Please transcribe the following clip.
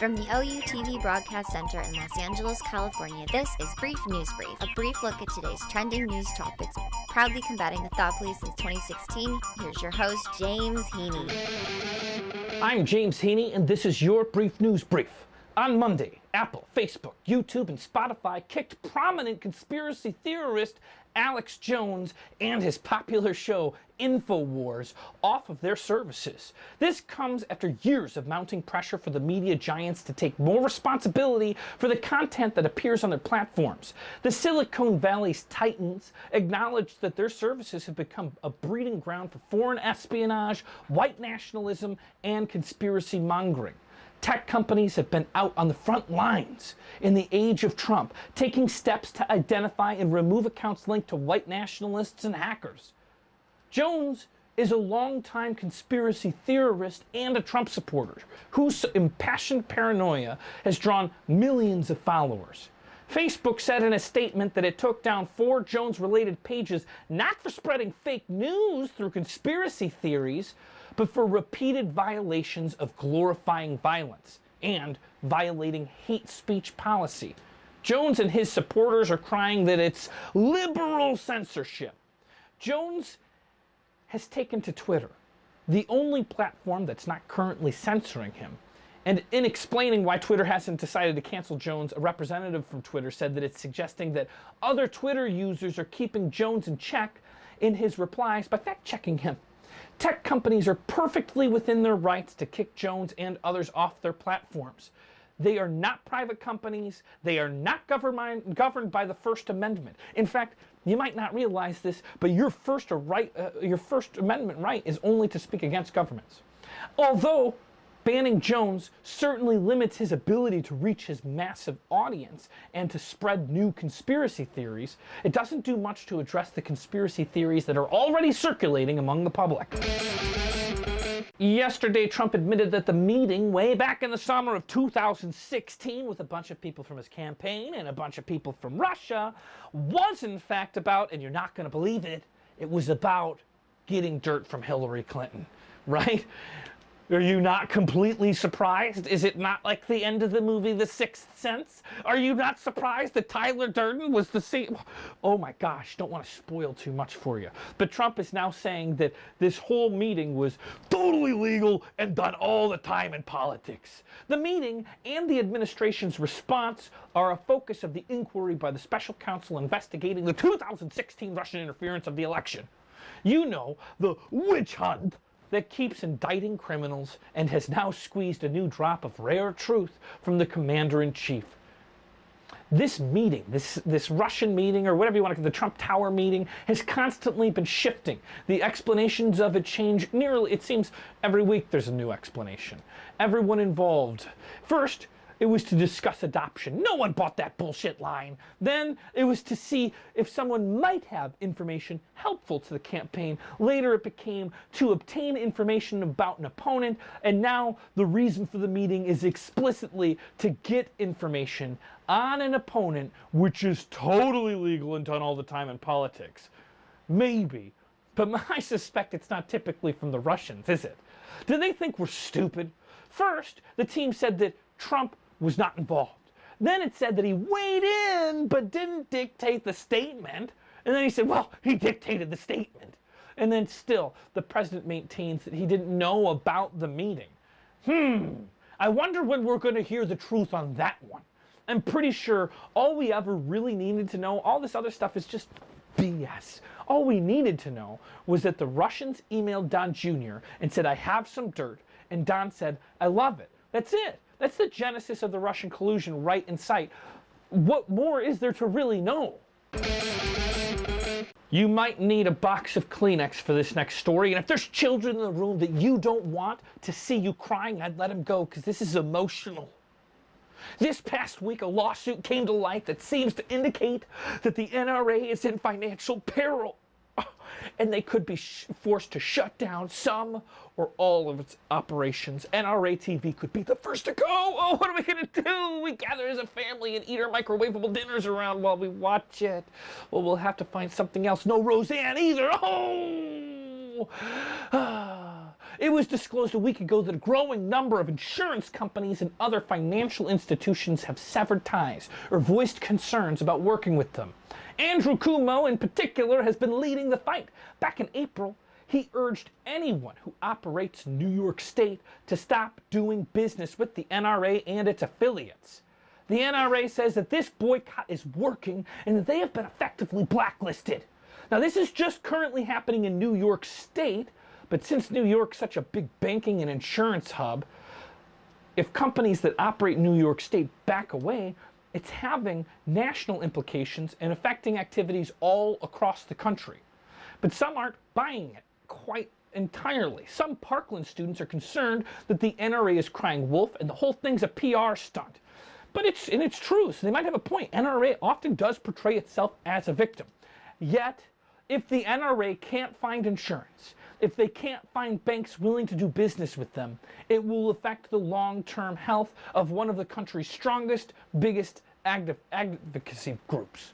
From the OUTV Broadcast Center in Los Angeles, California, this is Brief News Brief, a brief look at today's trending news topics, proudly combating the thought police since 2016. Here's your host, James Heaney. I'm James Heaney, and this is your Brief News Brief. On Monday, Apple, Facebook, YouTube, and Spotify kicked prominent conspiracy theorist Alex Jones and his popular show InfoWars off of their services. This comes after years of mounting pressure for the media giants to take more responsibility for the content that appears on their platforms. The Silicon Valley's titans acknowledged that their services have become a breeding ground for foreign espionage, white nationalism, and conspiracy mongering. Tech companies have been out on the front lines in the age of Trump, taking steps to identify and remove accounts linked to white nationalists and hackers. Jones is a longtime conspiracy theorist and a Trump supporter whose impassioned paranoia has drawn millions of followers. Facebook said in a statement that it took down 4 Jones-related pages not for spreading fake news through conspiracy theories, but for repeated violations of glorifying violence and violating hate speech policy. Jones and his supporters are crying that it's liberal censorship. Jones has taken to Twitter, the only platform that's not currently censoring him. And in explaining why Twitter hasn't decided to cancel Jones, a representative from Twitter said that it's suggesting that other Twitter users are keeping Jones in check in his replies by fact-checking him. Tech companies are perfectly within their rights to kick Jones and others off their platforms. They are not private companies. They are not governed by the First Amendment. In fact, you might not realize this, but your First Amendment right is only to speak against governments. Although banning Jones certainly limits his ability to reach his massive audience and to spread new conspiracy theories, it doesn't do much to address the conspiracy theories that are already circulating among the public. Yesterday, Trump admitted that the meeting way back in the summer of 2016 with a bunch of people from his campaign and a bunch of people from Russia was in fact about, and you're not going to believe it, it was about getting dirt from Hillary Clinton, right? Are you not completely surprised? Is it not like the end of the movie The Sixth Sense? Are you not surprised that Tyler Durden was the same? Oh my gosh, don't want to spoil too much for you. But Trump is now saying that this whole meeting was totally legal and done all the time in politics. The meeting and the administration's response are a focus of the inquiry by the special counsel investigating the 2016 Russian interference of the election. You know, the witch hunt that keeps indicting criminals and has now squeezed a new drop of rare truth from the commander-in-chief. This meeting, this Russian meeting, or whatever you want to call it, the Trump Tower meeting, has constantly been shifting. The explanations of it change nearly, it seems, every week there's a new explanation. Everyone involved. First, it was to discuss adoption. No one bought that bullshit line. Then it was to see if someone might have information helpful to the campaign. Later it became to obtain information about an opponent. And now the reason for the meeting is explicitly to get information on an opponent, which is totally legal and done all the time in politics. Maybe. But I suspect it's not typically from the Russians, is it? Do they think we're stupid? First, the team said that Trump was not involved. Then it said that he weighed in but didn't dictate the statement. And then he said, well, he dictated the statement. And then still, the president maintains that he didn't know about the meeting. I wonder when we're going to hear the truth on that one. I'm pretty sure all we ever really needed to know, all this other stuff is just BS. All we needed to know was that the Russians emailed Don Jr. and said, I have some dirt. And Don said, I love it. That's it. That's the genesis of the Russian collusion right in sight. What more is there to really know? You might need a box of Kleenex for this next story, and if there's children in the room that you don't want to see you crying, I'd let them go, because this is emotional. This past week, a lawsuit came to light that seems to indicate that the NRA is in financial peril, and they could be forced to shut down some or all of its operations. NRA TV could be the first to go. Oh, what are we going to do? We gather as a family and eat our microwavable dinners around while we watch it. Well, we'll have to find something else. No Roseanne either. Oh! It was disclosed a week ago that a growing number of insurance companies and other financial institutions have severed ties or voiced concerns about working with them. Andrew Cuomo, in particular, has been leading the fight. Back in April, he urged anyone who operates in New York State to stop doing business with the NRA and its affiliates. The NRA says that this boycott is working and that they have been effectively blacklisted. Now, this is just currently happening in New York State, but since New York's such a big banking and insurance hub, if companies that operate in New York State back away, it's having national implications and affecting activities all across the country. But some aren't buying it quite entirely. Some Parkland students are concerned that the NRA is crying wolf and the whole thing's a PR stunt. But it's true, so they might have a point. NRA often does portray itself as a victim. Yet, if the NRA can't find insurance, if they can't find banks willing to do business with them, it will affect the long-term health of one of the country's strongest, biggest advocacy groups.